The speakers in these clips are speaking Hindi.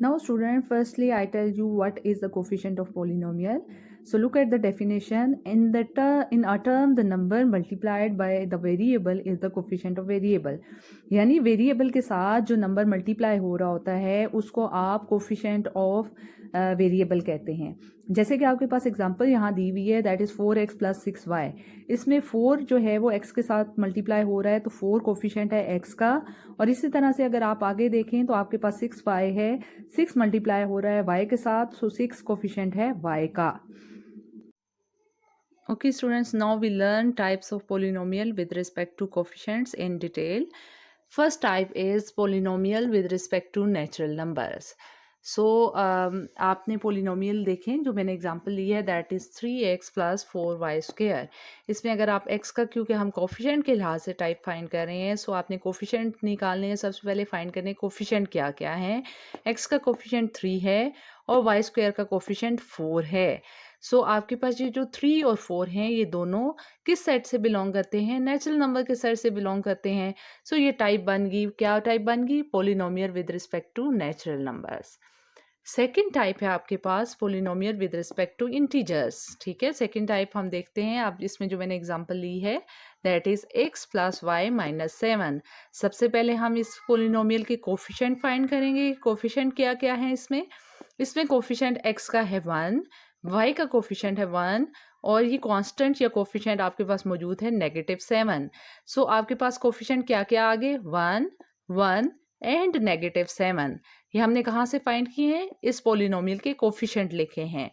Now student, firstly I tell you what is the coefficient of polynomial. So look at the definition. In a term the number multiplied by the variable is the coefficient of variable. यानी वेरिएबल के साथ जो नंबर मल्टीप्लाई हो रहा होता है उसको आप कोफिशिएंट ऑफ वेरिएबल कहते हैं। जैसे कि आपके पास एग्जांपल यहाँ दी हुई है, that is 4x plus 6y। इसमें 4 जो है वो x के साथ मल्टीप्लाई हो रहा है, तो 4 कोफिशिएंट है x का। और इसी तरह से अगर आप आगे देखें तो आपके पास 6y है, 6 मल्टीप्लाई हो रहा है y के साथ, सो 6 कोफिशिएंट है y का। Okay students, now we learn types of polynomial with respect to coefficients in detail. First type is polynomial with respect to natural numbers. So आपने polynomial देखें जो मैंने एग्जांपल ली है, that is 3x plus 4y square. इसमें अगर आप x का, क्योंकि हम कोफिशिएंट के लिहाज से टाइप फाइंड कर रहे हैं, सो आपने कोफिशिएंट निकालने हैं। सबसे पहले फाइंड करने कोफिशिएंट क्या क्या है। x का कोफिशिएंट 3 है और y स्क्वायर का कोफिशिएंट 4 है। सो आपके पास ये जो 3 और 4 हैं ये दोनों किस सेट से बिलोंग करते हैं, नेचुरल नंबर के सेट से बिलोंग करते हैं। सो ये टाइप बन गई, क्या टाइप बन गई, polynomial with respect to natural numbers. Second type है आपके पास polynomial with respect to integers. ठीक है, सेकेंड टाइप हम देखते हैं। अब इसमें जो मैंने एग्जांपल ली है that is x plus y minus 7। सबसे पहले हम इस पोलिनोमियल के कोफिशिएंट फाइंड करेंगे। कोफिशिएंट क्या क्या है इसमें कोफिशिएंट x का है 1, y का कोफिशिएंट है 1 और ये कांस्टेंट या कोफिशिएंट आपके पास मौजूद है -7। सो आपके पास कोफिशिएंट क्या क्या आ गए, 1, 1 एंड -7। ये हमने कहाँ से फाइंड किए हैं, इस पोलिनोमियल के कोफिशिएंट लिखे हैं।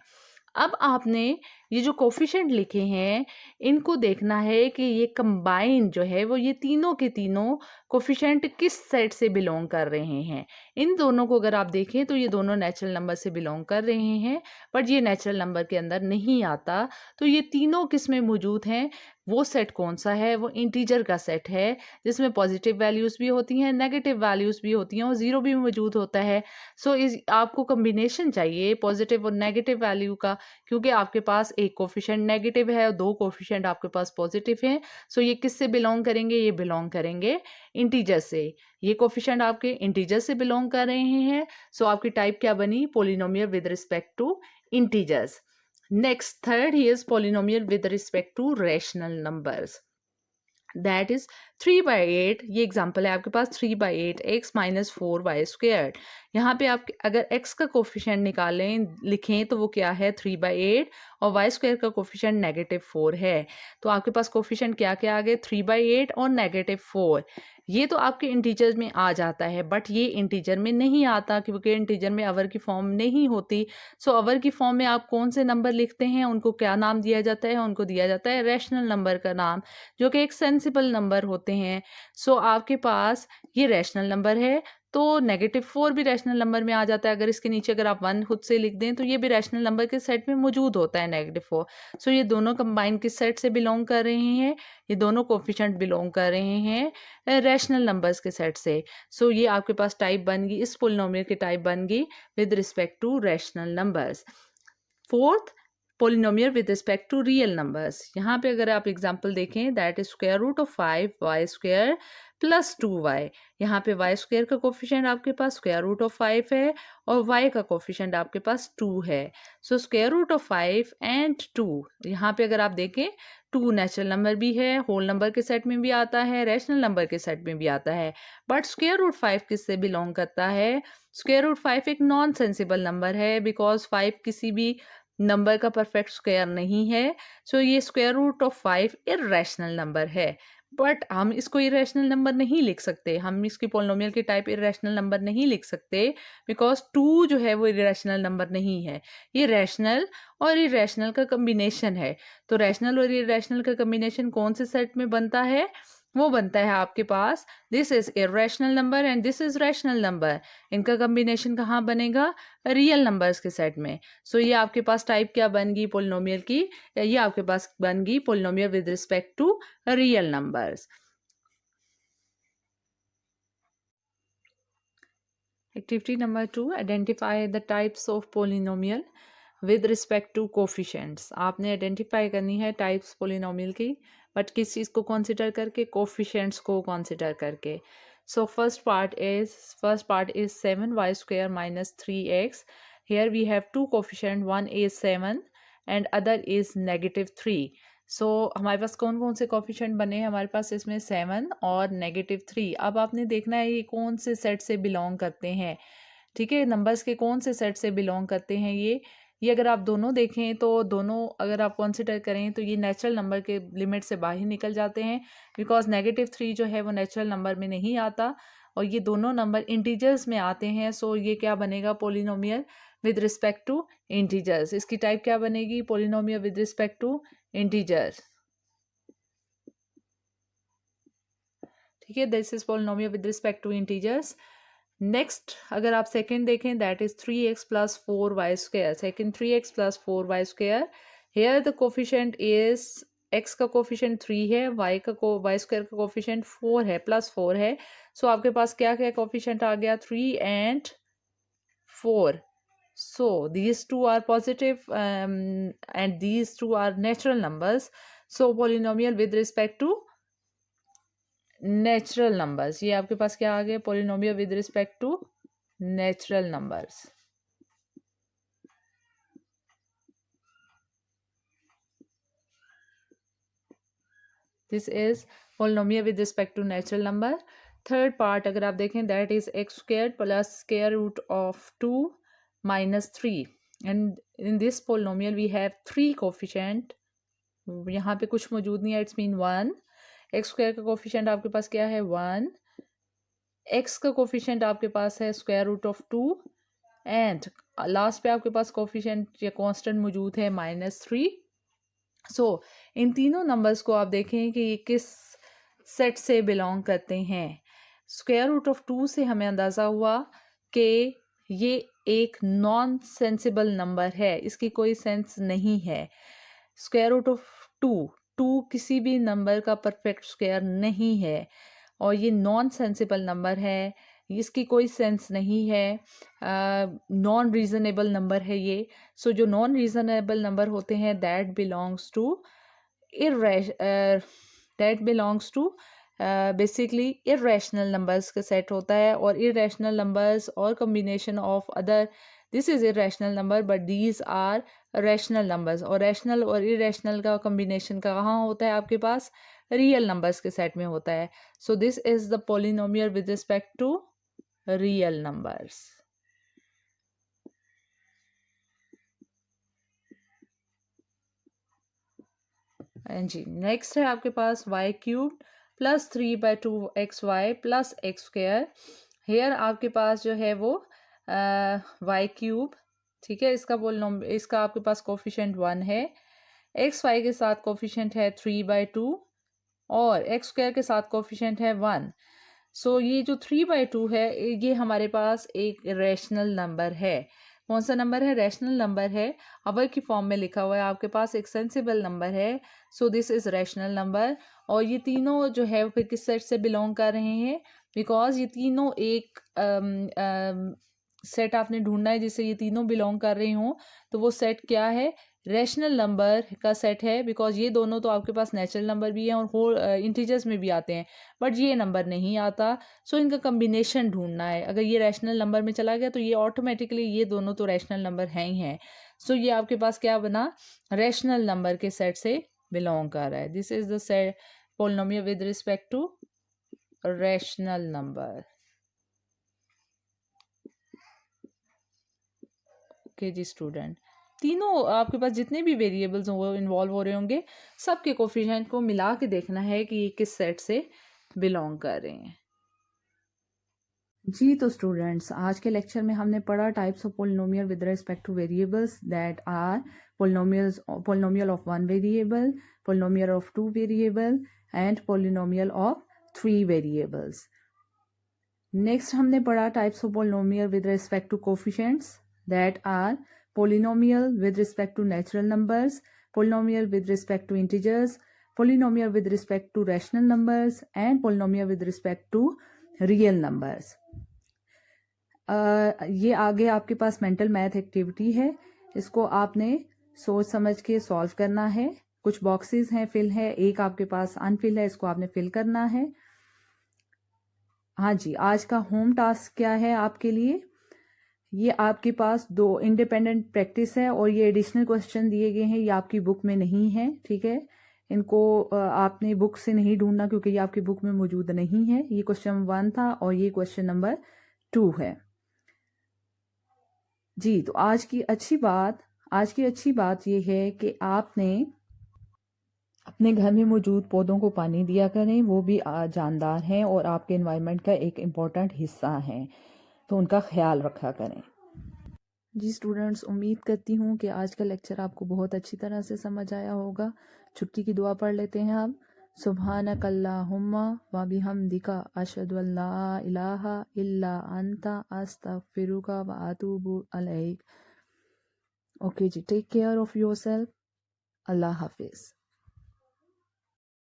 अब आपने ये जो कोफिशिएंट लिखे हैं इनको देखना है कि ये कंबाइन जो है वो ये तीनों के तीनों कोफिशिएंट किस सेट से बिलोंग कर रहे हैं। इन दोनों को अगर आप देखें तो ये दोनों नेचुरल नंबर से बिलोंग कर रहे हैं, बट ये नेचुरल नंबर के अंदर नहीं आता। तो ये तीनों किस में मौजूद हैं, वो सेट कौन सा है, वो इंटीजर का सेट है जिसमें पॉजिटिव वैल्यूज़ भी होती हैं, नेगेटिव वैल्यूज़ भी होती हैं और ज़ीरो भी मौजूद होता है। सो इस आपको कम्बिनेशन चाहिए पॉजिटिव और नेगेटिव वैल्यू का, क्योंकि आपके पास एक कोफिशिएंट नेगेटिव है और दो कोफिशिएंट आपके पास पॉजिटिव हैं। सो ये किससे बिलोंग करेंगे, ये बिलोंग करेंगे इंटीजर से। ये कोफिशिएंट आपके इंटीजर से बिलोंग कर रहे हैं। सो आपकी टाइप क्या बनी, polynomial with respect to integers. Next, third is polynomial with respect to rational numbers. That is 3/8। ये एग्जाम्पल है आपके पास 3/8 x माइनस 4y स्क्वेयर। यहाँ पे आप अगर x का कोफिशिएंट निकालें लिखें तो वो क्या है 3/8 और y स्क्वेयर का कोफिशिएंट -4 है। तो आपके पास कोफिशिएंट क्या क्या आ गए, 3/8 और -4। ये तो आपके इंटीजर में आ जाता है, बट ये इंटीजर में नहीं आता क्योंकि इंटीजर में अवर की फॉर्म नहीं होती। सो अवर की फॉर्म में आप कौन से नंबर लिखते हैं, उनको क्या नाम दिया जाता है, उनको दिया जाता है रैशनल नंबर का नाम, जो कि एक सेंसिबल नंबर होते हैं। सो आपके पास ये रैशनल नंबर है तो -4 भी रैशनल नंबर में आ जाता है। अगर इसके नीचे अगर आप 1 खुद से लिख दें तो ये भी रैशनल नंबर के सेट में मौजूद होता है -4। सो ये दोनों कंबाइन किस सेट से बिलोंग कर रहे हैं, ये दोनों कोफिशिएंट बिलोंग कर रहे हैं रैशनल नंबर्स के सेट से। सो ये आपके पास टाइप बन गई, इस पोलिनोमियल की टाइप बन गई with respect to rational numbers. Fourth, polynomial with respect to real numbers. यहाँ पे अगर आप एग्जांपल देखें that is square root of 5y square plus 2y। यहाँ पे y स्क्वायर का कोफिशिएंट आपके पास स्क्वायर रूट ऑफ 5 है और y का कोफिशिएंट आपके पास 2 है। So square root of 5 and 2, यहाँ पे अगर आप देखें 2 नेचुरल नंबर भी है, होल नंबर के सेट में भी आता है, रैशनल नंबर के सेट में भी आता है। बट स्क्वायर रूट 5 किससे बिलोंग करता है, स्क्वायर रूट 5 एक नॉन सेंसिबल नंबर है बिकॉज 5 किसी भी नंबर का परफेक्ट स्क्वायर नहीं है। सो ये square root of 5 irrational number है, बट हम इसको इरेशनल नंबर नहीं लिख सकते, हम इसकी पोलिनोमियल की टाइप इरेशनल नंबर नहीं लिख सकते बिकॉज 2 जो है वो इरेशनल नंबर नहीं है, ये रैशनल और इरेशनल का कम्बिनेशन है। तो रैशनल और इरेशनल का कम्बिनेशन कौन से सेट में बनता है, वो बनता है आपके पास this is irrational number and this is rational number. इनका कम्बिनेशन कहाँ बनेगा, रियल नंबर्स के सेट में। सो ये आपके पास टाइप क्या बन गई पोलिनोमियल की, ये आपके पास बन गई polynomial with respect to real numbers. Activity number 2, identify the types of polynomial with respect to coefficients. आपने आइडेंटिफाई करनी है टाइप्स पोलिनोमियल की, बट किस चीज़ को कंसिडर करके, कोफिशिएंट्स को कंसिडर करके। So first part is 7y square minus 3x. Here we have two coefficient, one is 7 and other is -3. So हमारे पास कौन कौन से कोफिशिएंट बने हैं? हमारे पास इसमें 7 और -3. अब आपने देखना है ये कौन से सेट से बिलोंग करते हैं. ठीक है, नंबर्स के कौन से सेट से बिलोंग करते हैं ये अगर आप दोनों देखें तो दोनों अगर आप कंसिडर करें तो ये नेचुरल नंबर के लिमिट से बाहर निकल जाते हैं, बिकॉज -3 जो है वो नेचुरल नंबर में नहीं आता और ये दोनों नंबर इंटीजर्स में आते हैं. सो ये क्या बनेगा? Polynomial with respect to integers. इसकी टाइप क्या बनेगी? Polynomial with respect to integers. ठीक है, this is polynomial with respect to integers. Next अगर आप सेकेंड देखें, that is 3x plus 4y square. Second 3x plus 4y square. Here the coefficient is x का कोफिशिएंट 3 है, y स्क्वायर का कोफिशिएंट 4 है, प्लस 4 है. सो आपके पास क्या क्या कोफिशिएंट आ गया? 3 and 4. So these two are positive and these two are natural numbers. So polynomial with respect to natural numbers. ये आपके पास क्या आ गया? polynomial with respect to natural numbers. This is polynomial with respect to natural number. Third part अगर आप देखें, that is x squared plus square root of 2 minus 3. And in this polynomial we have 3 coefficient. यहाँ पे कुछ मौजूद नहीं है, इट्स मीन 1. एक्स स्क्वायर का कोफिशिएंट आपके पास क्या है? 1. एक्स का कोफिशिएंट आपके पास है square root of 2 and last पे आपके पास कोफिशिएंट या कांस्टेंट मौजूद है -3. सो इन तीनों नंबर्स को आप देखें कि ये किस सेट से बिलोंग करते हैं. स्क्वायर रूट ऑफ 2 से हमें अंदाज़ा हुआ कि ये एक नॉन सेंसिबल नंबर है, इसकी कोई सेंस नहीं है. स्क्वायर रूट ऑफ 2 किसी भी नंबर का परफेक्ट स्क्वायर नहीं है और ये नॉन सेंसिबल नंबर है, इसकी कोई सेंस नहीं है, नॉन रीजनेबल नंबर है ये. सो जो नॉन रीजनेबल नंबर होते हैं that belongs to basically irrational numbers का सेट होता है. और इरेशनल नंबर्स और combination of other, this is irrational number but these are rational numbers. और रैशनल और इरेशनल का कम्बिनेशन कहाँ होता है? आपके पास रियल नंबर्स के सेट में होता है. So this is the polynomial with respect to real numbers. And जी नेक्स्ट है आपके पास y cube plus 3/2xy plus x square. Hair आपके पास जो है वो y क्यूब, ठीक है, इसका आपके पास कोफिशिएंट 1 है, एक्स वाई के साथ कोफिशिएंट है 3/2 और एक्स स्क्वायर के साथ कोफिशिएंट है 1. सो ये जो 3/2 है ये हमारे पास एक रैशनल नंबर है. कौन सा नंबर है? रैशनल नंबर है. अवर की फॉर्म में लिखा हुआ है, आपके पास एक सेंसिबल नंबर है. So this is rational number. और ये तीनों जो है फिर किस सेट से बिलोंग कर रहे हैं? बिकॉज ये तीनों एक सेट आपने ढूंढना है जिससे ये तीनों बिलोंग कर रहे हों. तो वो सेट क्या है? रैशनल नंबर का सेट है. बिकॉज ये दोनों तो आपके पास नेचुरल नंबर भी हैं और होल इंटीजर्स में भी आते हैं, बट ये नंबर नहीं आता. सो इनका कम्बिनेशन ढूंढना है. अगर ये रैशनल नंबर में चला गया तो ये ऑटोमेटिकली ये दोनों तो रैशनल नंबर हैं ही हैं. सो ये आपके पास क्या बना? रैशनल नंबर के सेट से बिलोंग कर रहा है. This is the set polynomial with respect to rational number. Okay जी स्टूडेंट, तीनों आपके पास जितने भी वेरिएबल्स वो इन्वॉल्व हो रहे होंगे, सबके कोफिशिएंट को मिला के देखना है कि ये किस सेट से बिलोंग कर रहे हैं. जी तो स्टूडेंट्स, आज के लेक्चर में हमने पढ़ा types of polynomial with respect to variables that are polynomial of 1 variable, polynomial of 2 variable and polynomial of 3 variables. Next हमने पढ़ा types of polynomial with respect to coefficients that are polynomial with respect to natural numbers, polynomial with respect to integers, polynomial with respect to rational numbers and polynomial with respect to real numbers. ये आगे आपके पास मेंटल मैथ एक्टिविटी है, इसको आपने सोच समझ के सॉल्व करना है. कुछ बॉक्सेस हैं फिल है, एक आपके पास अनफिल है, इसको आपने फिल करना है. हाँ जी, आज का होम टास्क क्या है आपके लिए? ये आपके पास 2 इंडिपेंडेंट प्रैक्टिस है और ये एडिशनल क्वेश्चन दिए गए हैं, ये आपकी बुक में नहीं है, ठीक है? इनको आपने बुक से नहीं ढूंढना क्योंकि ये आपकी बुक में मौजूद नहीं है। ये क्वेश्चन 1 था और ये क्वेश्चन नंबर 2 है। जी, तो आज की अच्छी बात ये है कि आपने अपने घर में मौजूद पौधों को पानी दिया करें, वो भी जानदार हैं और आपके एनवायरनमेंट का एक इम्पॉर्टेंट हिस्सा हैं, तो उनका ख्याल रखा करें। जी स्टूडेंट्स, उम्मीद करती हूँ कि आज का लेक्चर आपको बहुत अच्छी तरह से समझ आया होगा। छुट्टी की दुआ पढ़ लेते हैं अब। सुब्हानक अल्लाहुम्मा व बिहम्दिका अशहदु अल्ला इलाहा इल्ला अंता अस्तगफिरुका व अतूबु अलैक। Okay ji, take care of yourself. अल्लाह हाफिज़।